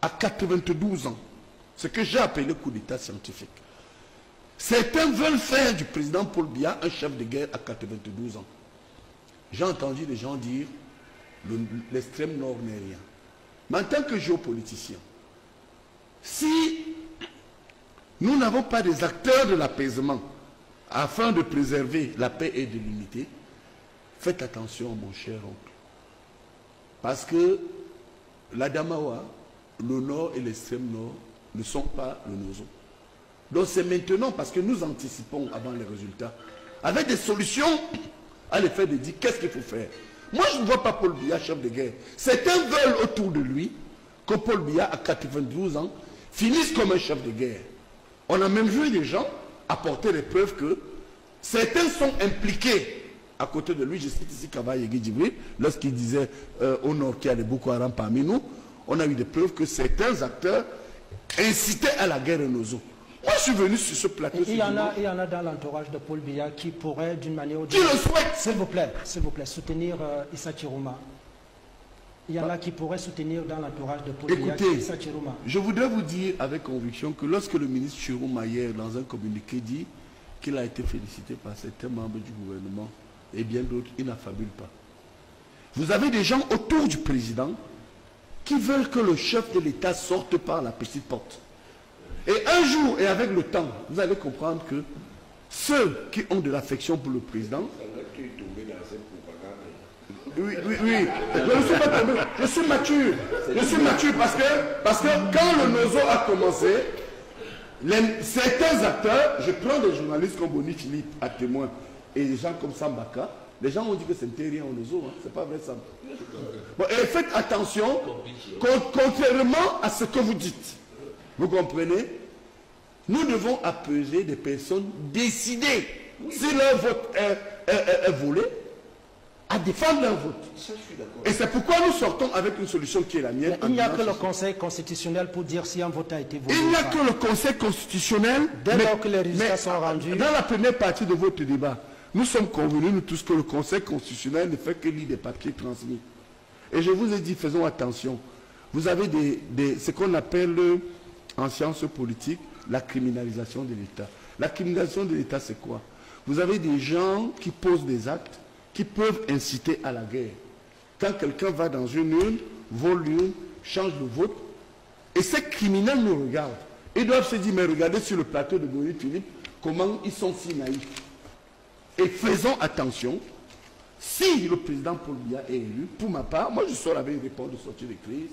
à 92 ans. Ce que j'ai appelé coup d'état scientifique. Certains veulent faire du président Paul Biya un chef de guerre à 92 ans. J'ai entendu les gens dire l'extrême nord n'est rien. Mais en tant que géopoliticien, si nous n'avons pas des acteurs de l'apaisement afin de préserver la paix et de l'unité, faites attention, mon cher oncle. Parce que l'Adamawa, le nord et l'extrême nord ne sont pas le Nozo. Donc c'est maintenant, parce que nous anticipons avant les résultats, avec des solutions à l'effet de dire qu'est-ce qu'il faut faire. Moi je ne vois pas Paul Biya chef de guerre. Certains veulent autour de lui que Paul Biya à 92 ans finisse comme un chef de guerre. On a même vu des gens apporter les preuves que certains sont impliqués à côté de lui. Je cite ici Kaba Yegui Djibril, lorsqu'il disait au nord qu'il y a des Boko Haram parmi nous, on a eu des preuves que certains acteurs incitaient à la guerre au Nozo. Moi je suis venu sur ce plateau. Il y en a dans l'entourage de Paul Biya qui pourrait d'une manière ou d'une autre, qui le souhaite, s'il vous plaît, soutenir Issa Chiroma. Il y en a qui pourraient soutenir dans l'entourage de Paul Biya Issa Chiroma. Je voudrais vous dire avec conviction que lorsque le ministre Chiroma hier dans un communiqué dit qu'il a été félicité par certains membres du gouvernement et bien d'autres, il n'affabule pas. Vous avez des gens autour du président qui veulent que le chef de l'État sorte par la petite porte. Et un jour, et avec le temps, vous allez comprendre que ceux qui ont de l'affection pour le président... Oui. Je ne suis pas tombé. Je suis mature. Je suis mature parce que quand le Nozo a commencé, certains acteurs, je prends des journalistes comme Boni Philippe à témoin et des gens comme Sambaka, les gens ont dit que ce n'était rien au Nozo. Hein. C'est pas vrai ça. Bon, et faites attention, contrairement à ce que vous dites. Vous comprenez? Nous devons apaiser des personnes décidées, si leur vote est volé, à défendre leur vote. Et c'est pourquoi nous sortons avec une solution qui est la mienne. Il n'y a que le Conseil constitutionnel pour dire si un vote a été volé. Il n'y a que le Conseil constitutionnel. Dès lors que les résultats sont rendus. Dans la première partie de votre débat, nous sommes convenus, nous tous, que le Conseil constitutionnel ne fait que lire des papiers transmis. Et je vous ai dit, faisons attention. Vous avez ce qu'on appelle en sciences politiques la criminalisation de l'État. La criminalisation de l'État, c'est quoi? Vous avez des gens qui posent des actes qui peuvent inciter à la guerre. Quand quelqu'un va dans une urne, vole l'urne, change le vote, et ces criminels nous regardent. Ils doivent se dire, mais regardez sur le plateau de Boni Philippe, comment ils sont si naïfs. Et faisons attention, si le président Paul Biya est élu, pour ma part, moi je sors avec une réponse de sortie de crise,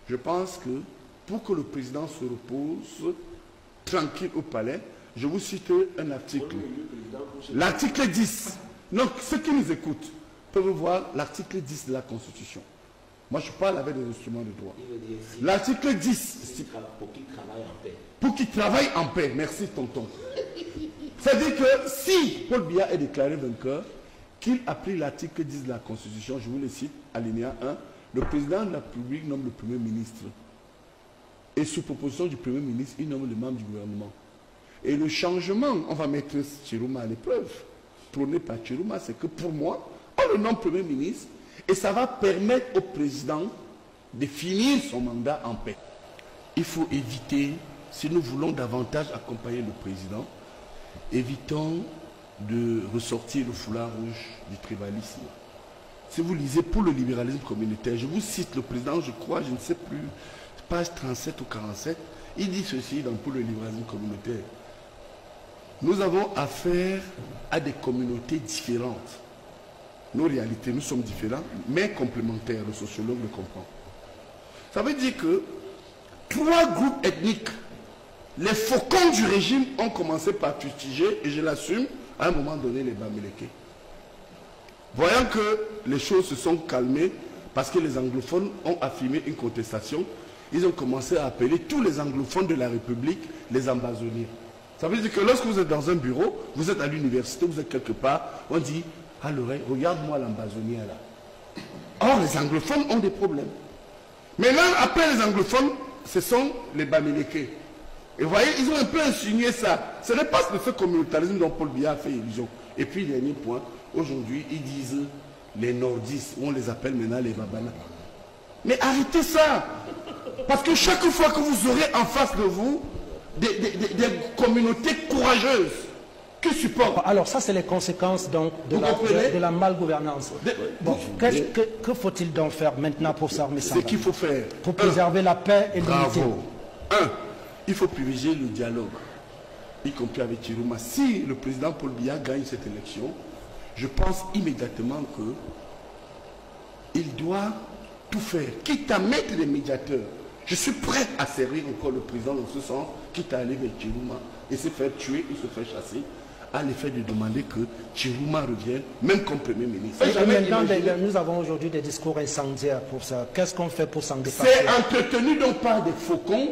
je pense que pour que le président se repose tranquille au palais, je vous cite un article. L'article 10. Donc, ceux qui nous écoutent peuvent voir l'article 10 de la Constitution. Moi, je parle avec des instruments de droit. L'article 10. Pour qu'il travaille en paix. Pour qu'il travaille en paix. Merci, tonton. C'est-à-dire que si Paul Biya est déclaré vainqueur, qu'il applique l'article 10 de la Constitution, je vous le cite, alinéa 1, le président de la République nomme le Premier ministre. Et sous proposition du Premier ministre, il nomme le membre du gouvernement. Et le changement, on va mettre Chiroma à l'épreuve, prôné par Chiroma, c'est que pour moi, on le nomme Premier ministre et ça va permettre au président de finir son mandat en paix. Il faut éviter, si nous voulons davantage accompagner le président, évitons de ressortir le foulard rouge du tribalisme. Si vous lisez pour le libéralisme communautaire, je vous cite le président, je crois, je ne sais plus, page 37 ou 47, il dit ceci pour le libéralisme communautaire. Nous avons affaire à des communautés différentes. Nos réalités, nous sommes différents, mais complémentaires, le sociologue le comprend. Ça veut dire que 3 groupes ethniques, les faucons du régime ont commencé par fustiger, et je l'assume, à un moment donné, les Bamileke. Voyant que les choses se sont calmées, parce que les anglophones ont affirmé une contestation, ils ont commencé à appeler tous les anglophones de la République les ambazoniers. Ça veut dire que lorsque vous êtes dans un bureau, vous êtes à l'université, vous êtes quelque part, on dit « à l'oreille, regarde-moi l'ambazonnier là ». Or, les anglophones ont des problèmes. Maintenant, après les anglophones, ce sont les Bamileke. Et vous voyez, ils ont un peu insinué ça. Ce n'est pas de ce communautarisme dont Paul Biya a fait illusion. Et puis, dernier point, aujourd'hui, ils disent les nordistes, on les appelle maintenant les Babana. Mais arrêtez ça. Parce que chaque fois que vous aurez en face de vous des communautés courageuses qui supportent. Alors ça, c'est les conséquences donc, de la malgouvernance. Bon, que faut-il donc faire maintenant pour s'armer ça? Ce qu'il faut faire. Pour préserver la paix et l'unité. Bravo. Il faut privilégier le dialogue, y compris avec Chiruma. Si le président Paul Biya gagne cette élection, je pense immédiatement qu'il doit tout faire, quitte à mettre des médiateurs. Je suis prêt à servir encore le président dans ce sens, quitte à aller vers Chiruma et se faire tuer, il se fait chasser, à l'effet de demander que Chiruma revienne, même comme Premier ministre. Maintenant, nous avons aujourd'hui des discours incendiaires pour ça. Qu'est-ce qu'on fait pour s'en défendre? C'est entretenu donc par des faucons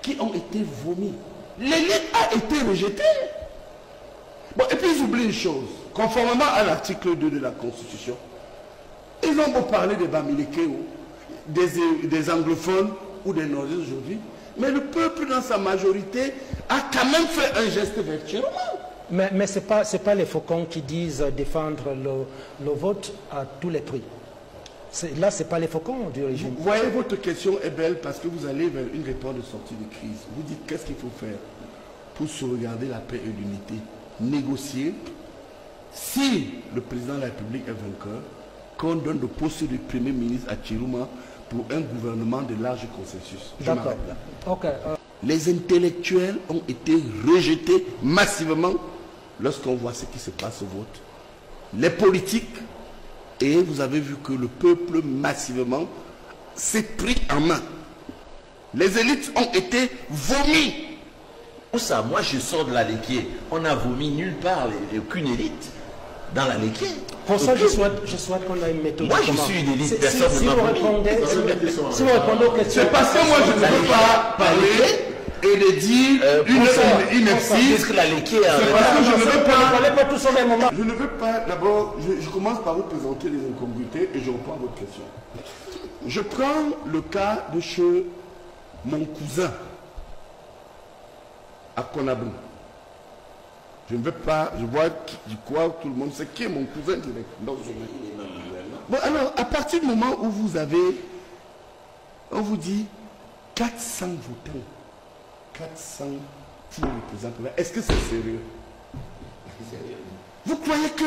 qui ont été vomis. L'élite a été rejetée. Bon, et puis ils oublient une chose. Conformément à l'article 2 de la Constitution, ils ont beau parler des Bamileke, des anglophones ou des nordiques aujourd'hui, mais le peuple dans sa majorité a quand même fait un geste vertueux. Mais ce n'est pas les faucons qui disent défendre le vote à tous les prix. Là, ce n'est pas les faucons du régime. Vous voyez, votre question est belle parce que vous allez vers une réponse de sortie de crise. Vous dites qu'est-ce qu'il faut faire pour sauvegarder la paix et l'unité? Négocier. Si le président de la République est vainqueur, qu'on donne le poste de Premier ministre à Chiruma pour un gouvernement de large consensus. D'accord. Okay. Les intellectuels ont été rejetés massivement lorsqu'on voit ce qui se passe au vote. Les politiques, et vous avez vu que le peuple massivement s'est pris en main. Les élites ont été vomies. Pour ça, moi je sors de la Léquier. On n'a vomi nulle part, aucune élite dans la Léquier. Pour ça, je souhaite qu'on ait une méthode. Moi je suis une élite, personne si vous répondez aux questions. C'est parce que moi je ne veux pas parler et de dire une excuse. Que la Léquier c'est parce que je ne veux pas. Tous au même moment. Je ne veux pas. D'abord, je commence par vous présenter les incongruités et je reprends votre question. Je prends le cas de chez mon cousin à Konabou. Je ne veux pas, je vois tout le monde sait qui est mon cousin direct. Bon, alors, à partir du moment où vous avez, on vous dit 400 votants, 400 pour le président, est-ce que c'est sérieux? Vous croyez que,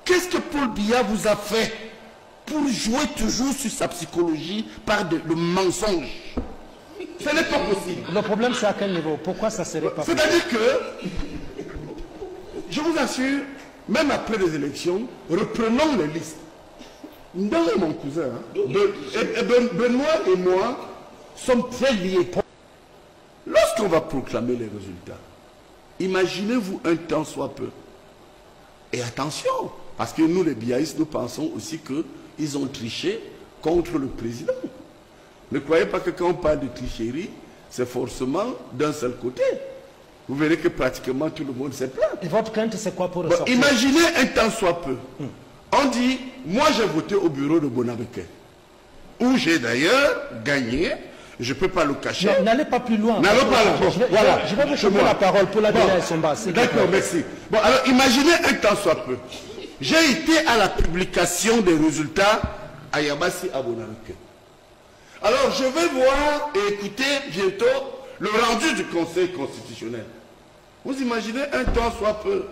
qu'est-ce que Paul Biya vous a fait pour jouer toujours sur sa psychologie par le mensonge? Ce n'est pas possible. Le problème, c'est à quel niveau? Pourquoi ça serait pas possible? C'est-à-dire que, je vous assure, même après les élections, reprenons les listes. Ndong est mon cousin. Benoît et moi sommes très liés. Lorsqu'on va proclamer les résultats, imaginez-vous un temps soit peu. Et attention, parce que nous les biaïstes, nous pensons aussi qu'ils ont triché contre le président. Ne croyez pas que quand on parle de tricherie, c'est forcément d'un seul côté. Vous verrez que pratiquement tout le monde s'est plaint. Et votre crainte, c'est quoi pour ressortir? Imaginez un temps soit peu. On dit, moi j'ai voté au bureau de Bonabeke, où j'ai d'ailleurs gagné, je ne peux pas le cacher. N'allez pas plus loin. N'allez pas là. Voilà. Je vais vous donner la parole pour la donner à son bas. D'accord, merci. Bon, alors imaginez un temps soit peu. J'ai été à la publication des résultats à Yabassi à Bonabeke. Alors je vais voir et écouter bientôt le rendu du Conseil constitutionnel. Vous imaginez un temps soit peu,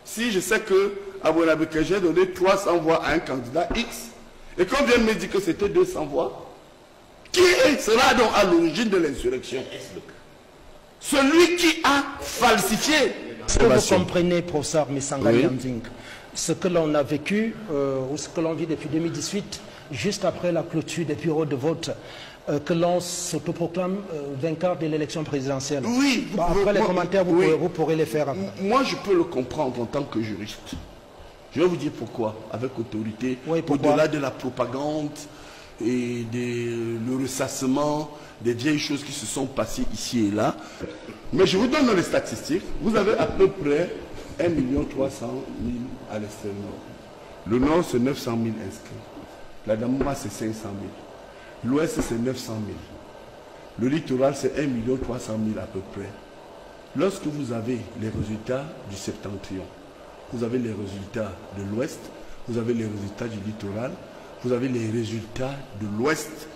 si je sais que à Bonabeke j'ai donné 300 voix à un candidat X, et qu'on vient de me dire que c'était 200 voix, qui sera donc à l'origine de l'insurrection? Celui qui a falsifié. Est-ce que vous comprenez, professeur Messanga Yamzing, ce que l'on a vécu, ou ce que l'on vit depuis 2018, juste après la clôture des bureaux de vote, que l'on s'autoproclame vainqueur de l'élection présidentielle? Oui. Après les commentaires, vous pourrez les faire. Moi, je peux le comprendre en tant que juriste. Je vais vous dire pourquoi, avec autorité, au-delà de la propagande et le ressassement des vieilles choses qui se sont passées ici et là. Mais je vous donne les statistiques. Vous avez à peu près 1 300 000 à l'extrême nord. Le nord, c'est 900 000 inscrits. La Damouma, c'est 500 000. L'ouest, c'est 900 000. Le littoral, c'est 1 300 000 à peu près. Lorsque vous avez les résultats du septentrion, vous avez les résultats de l'ouest, vous avez les résultats du littoral, vous avez les résultats de l'ouest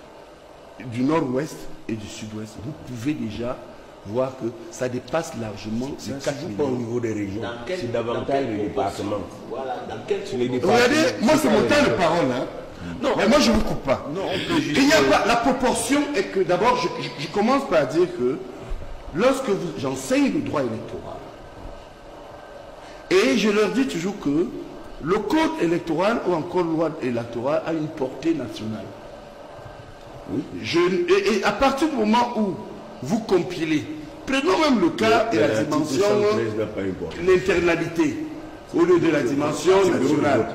du nord-ouest et du sud-ouest, vous pouvez déjà voir que ça dépasse largement les 4 pas millions. au niveau des régions, c'est davantage les départements. Voilà, dans quel... Regardez, moi c'est mon temps de parole. Hein. Non, mais moi je ne vous coupe pas. Non, on peut juste... Il n'y a pas, la proportion est que d'abord, je commence par dire que lorsque j'enseigne le droit électoral, et je leur dis toujours que le code électoral ou encore loi électorale a une portée nationale. Oui. Et à partir du moment où vous compilez, prenons même le cas et la dimension, l'internalité, au lieu de la dimension nationale.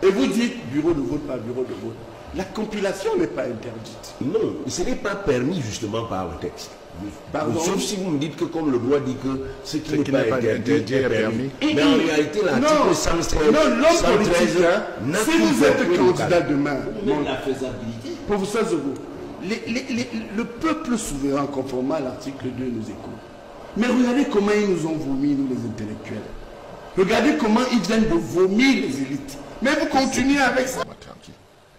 Et vous dites bureau de vote par bureau de vote. La compilation n'est pas interdite. Non, ce n'est pas permis justement par le texte. Pardon. Sauf si vous me dites que comme le droit dit que ce qui n'est pas interdit est permis. Et mais en réalité, l'article 113, l'homme politique, si vous êtes candidat demain, la faisabilité. professeur Zogo, le peuple souverain, conformément à l'article 2, nous écoute. Mais regardez comment ils nous ont vomi, nous les intellectuels. Regardez comment ils viennent de vomir les élites. Mais vous continuez avec ça. Tranquille.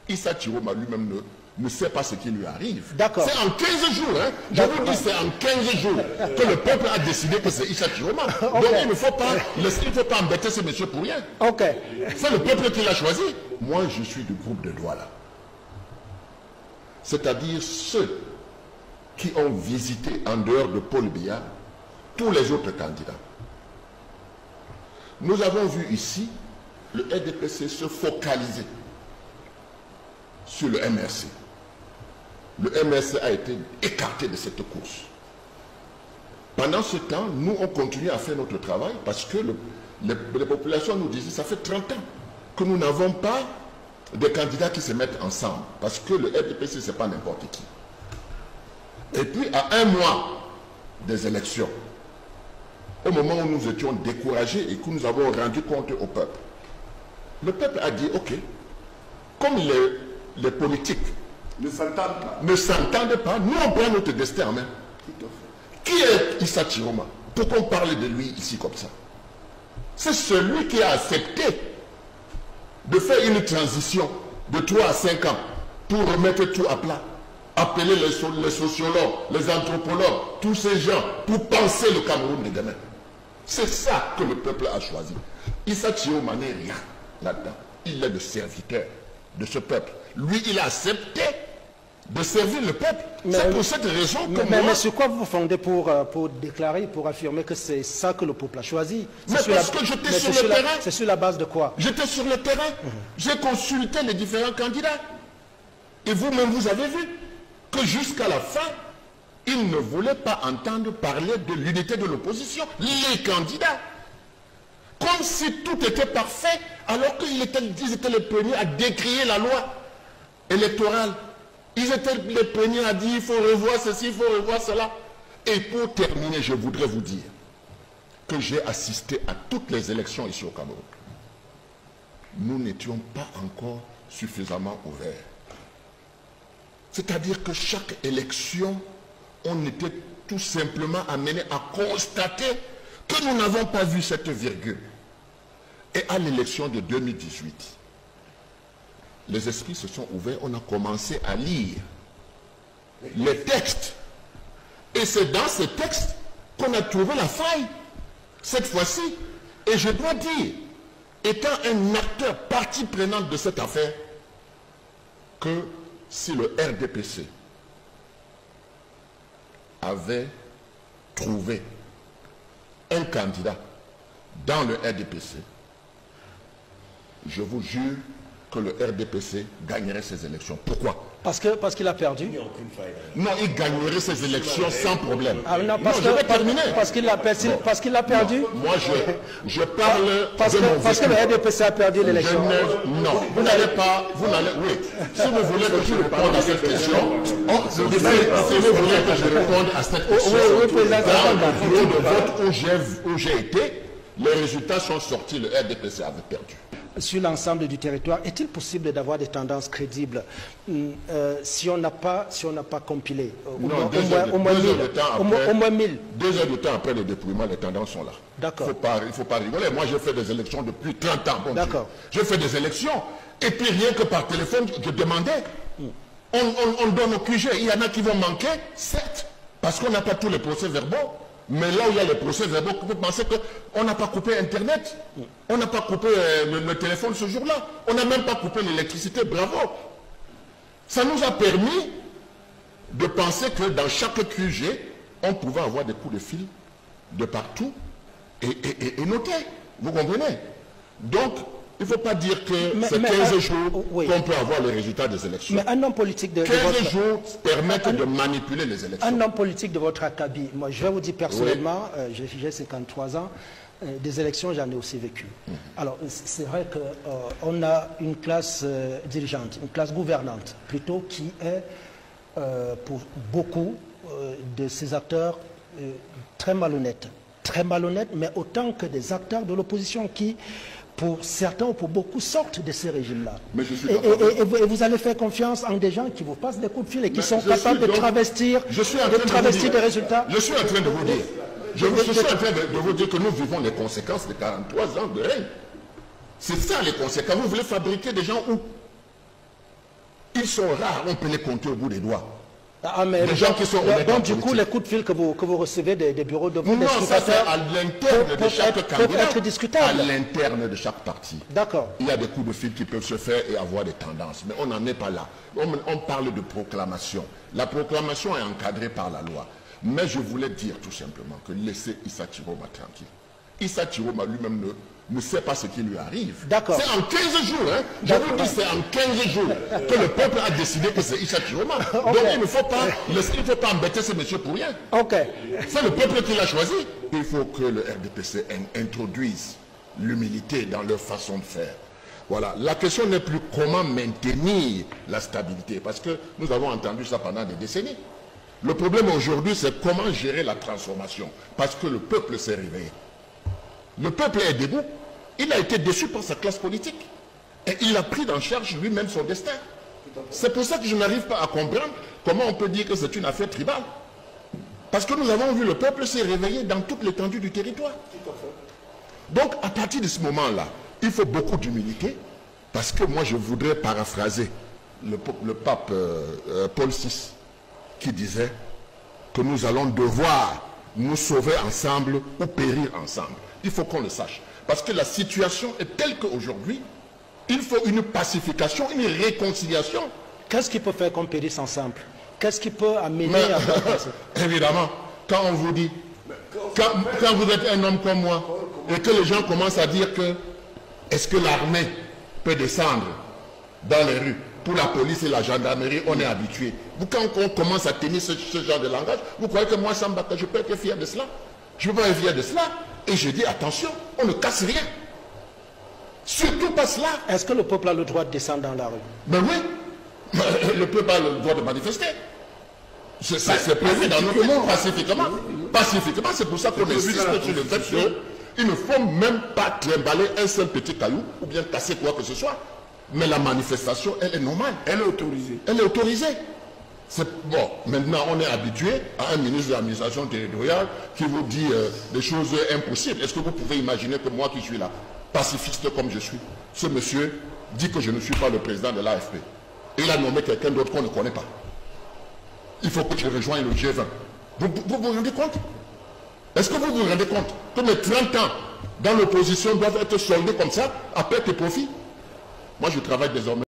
Issa Chiroma lui-même ne sait pas ce qui lui arrive. D'accord. C'est en 15 jours, hein. Je vous dis, c'est en 15 jours que le peuple a décidé que c'est Issa Chiroma. Donc il ne faut pas embêter ce monsieur pour rien. Ok. C'est le peuple qui l'a choisi. Moi, je suis du groupe de Douala. C'est-à-dire ceux qui ont visité en dehors de Paul Biya tous les autres candidats. Nous avons vu ici le RDPC se focaliser sur le MRC. Le MRC a été écarté de cette course. Pendant ce temps, nous, on continue à faire notre travail parce que les populations nous disaient, ça fait 30 ans que nous n'avons pas des candidats qui se mettent ensemble. Parce que le RDPC, ce n'est pas n'importe qui. Et puis, à un mois des élections, au moment où nous étions découragés et que nous avons rendu compte au peuple, le peuple a dit, ok, comme les politiques ne s'entendent pas, nous on prend notre destin en main. Qui est Issa Chiroma? Pourquoi on parle de lui ici comme ça? C'est celui qui a accepté de faire une transition de 3 à 5 ans pour remettre tout à plat. Appeler les sociologues, les anthropologues, tous ces gens pour penser le Cameroun de demain. C'est ça que le peuple a choisi. Issa Chiroma n'est rien là-dedans. Il est le serviteur de ce peuple. Lui, il a accepté de servir le peuple. C'est pour cette raison que mais sur quoi vous vous fondez pour déclarer, pour affirmer que c'est ça que le peuple a choisi? Mais parce que j'étais sur le terrain. C'est sur la base de quoi? J'étais sur le terrain. J'ai consulté les différents candidats. Et vous-même, vous avez vu que jusqu'à la fin, ils ne voulaient pas entendre parler de l'unité de l'opposition. Les candidats. Comme si tout était parfait, alors qu'ils étaient les premiers à décrier la loi électorale. Ils étaient les premiers à dire il faut revoir ceci, il faut revoir cela. Et pour terminer, je voudrais vous dire que j'ai assisté à toutes les élections ici au Cameroun. Nous n'étions pas encore suffisamment ouverts. C'est-à-dire que chaque élection, on était tout simplement amené à constater que nous n'avons pas vu cette virgule. Et à l'élection de 2018, les esprits se sont ouverts, on a commencé à lire les textes. Et c'est dans ces textes qu'on a trouvé la faille, cette fois-ci. Et je dois dire, étant un acteur partie prenante de cette affaire, que si le RDPC avait trouvé un candidat dans le RDPC, je vous jure que le RDPC gagnerait ces élections. Pourquoi? Parce qu'il a perdu. Non, il gagnerait ces élections sans problème. Ah, non, je vais terminer. Parce qu'il a perdu. Non, moi, je parle parce que le RDPC a perdu l'élection. Non, vous n'allez pas... Oui, si vous voulez que je réponde à cette question, si vous voulez que je réponde à cette question, dans le bureau de vote où j'ai été, les résultats sont sortis, le RDPC avait perdu. Sur l'ensemble du territoire, est-il possible d'avoir des tendances crédibles si on n'a pas compilé au moins 1000? 2 heures de temps après le dépouillement, les tendances sont là. D'accord. Il ne faut pas rigoler. Moi, j'ai fait des élections depuis 30 ans. Bon, d'accord. J'ai fait des élections. Et puis, rien que par téléphone, je demandais. on donne au QG. Il y en a qui vont manquer, certes, parce qu'on n'a pas tous les procès-verbaux. Mais là où il y a les procès-verbaux, vous pensez qu'on n'a pas coupé Internet, on n'a pas coupé le téléphone ce jour-là, on n'a même pas coupé l'électricité, bravo. Ça nous a permis de penser que dans chaque QG, on pouvait avoir des coups de fil de partout et noter. Vous comprenez? Donc, il ne faut pas dire que c'est 15 jours qu'on peut avoir le résultat des élections. Mais un homme politique de 15 jours permettent de manipuler les élections. Un homme politique de votre acabit, moi je vais vous dire personnellement, j'ai 53 ans, des élections j'en ai aussi vécu. Alors c'est vrai qu'on a une classe dirigeante, une classe gouvernante plutôt qui est pour beaucoup de ces acteurs très malhonnêtes, mais autant que des acteurs de l'opposition qui, pour certains ou pour beaucoup, sortent de ces régimes-là. Et vous allez faire confiance en des gens qui vous passent des coups de fil et qui sont capables de travestir, des résultats. Je suis en train de vous dire. Je suis en train de vous dire que nous vivons les conséquences de 43 ans de règne. C'est ça les conséquences. Vous voulez fabriquer des gens où ils sont rares, on peut les compter au bout des doigts. Ah, mais les gens qui sont donc du coup, les coups de fil que vous recevez des bureaux de vote, non, ça c'est à l'interne de chaque candidat, être discutable. à l'interne de chaque parti. D'accord. Il y a des coups de fil qui peuvent se faire et avoir des tendances, mais on n'en est pas là. On parle de proclamation. La proclamation est encadrée par la loi. Mais je voulais dire tout simplement que laissez Issa Chiroma tranquille. Issa Chiroma lui-même ne sait pas ce qui lui arrive. D'accord. C'est en 15 jours, hein. Je vous dis, c'est en 15 jours que le peuple a décidé que c'est Issa Chiroma. Donc il ne faut pas embêter ce monsieur pour rien. C'est le peuple qui l'a choisi. Il faut que le RDPC introduise l'humilité dans leur façon de faire. Voilà. La question n'est plus comment maintenir la stabilité, parce que nous avons entendu ça pendant des décennies. Le problème aujourd'hui, c'est comment gérer la transformation, parce que le peuple s'est réveillé. Le peuple est debout. Il a été déçu par sa classe politique. Et il a pris en charge lui-même son destin. C'est pour ça que je n'arrive pas à comprendre comment on peut dire que c'est une affaire tribale. Parce que nous avons vu le peuple s'est réveillé dans toute l'étendue du territoire. Donc, à partir de ce moment-là, il faut beaucoup d'humilité. Parce que moi, je voudrais paraphraser le pape Paul VI, qui disait que nous allons devoir nous sauver ensemble ou périr ensemble. Il faut qu'on le sache. Parce que la situation est telle qu'aujourd'hui, il faut une pacification, une réconciliation. Qu'est-ce qui peut faire qu'on périsse ensemble? Qu'est-ce qui peut amener à... Évidemment, quand on vous dit, quand vous êtes un homme comme moi, et que les gens commencent à dire que est-ce que l'armée peut descendre dans les rues? Pour la police et la gendarmerie, on est habitué. Quand on commence à tenir ce genre de langage, vous croyez que moi, Sambaka, je peux être fier de cela? Je ne peux pas être fier de cela. Et je dis, attention, on ne casse rien. Surtout pas cela. Est-ce que le peuple a le droit de descendre dans la rue? Ben oui. Le peuple a le droit de manifester. C'est prévu dans notre monde pacifiquement. Pacifiquement, c'est pour ça qu'on insiste sur le fait qu'il ne faut même pas trimballer un seul petit caillou ou bien casser quoi que ce soit. Mais la manifestation, elle est normale. Elle est autorisée. Elle est autorisée. Bon, maintenant, on est habitué à un ministre de l'administration territoriale qui vous dit des choses impossibles. Est-ce que vous pouvez imaginer que moi qui suis là, pacifiste comme je suis, ce monsieur dit que je ne suis pas le président de l'AFP. Et il a nommé quelqu'un d'autre qu'on ne connaît pas. Il faut que je rejoigne le G20. Vous vous rendez compte? Est-ce que vous vous rendez compte que mes 30 ans dans l'opposition doivent être soldés comme ça, à perte et profit? Moi, je travaille désormais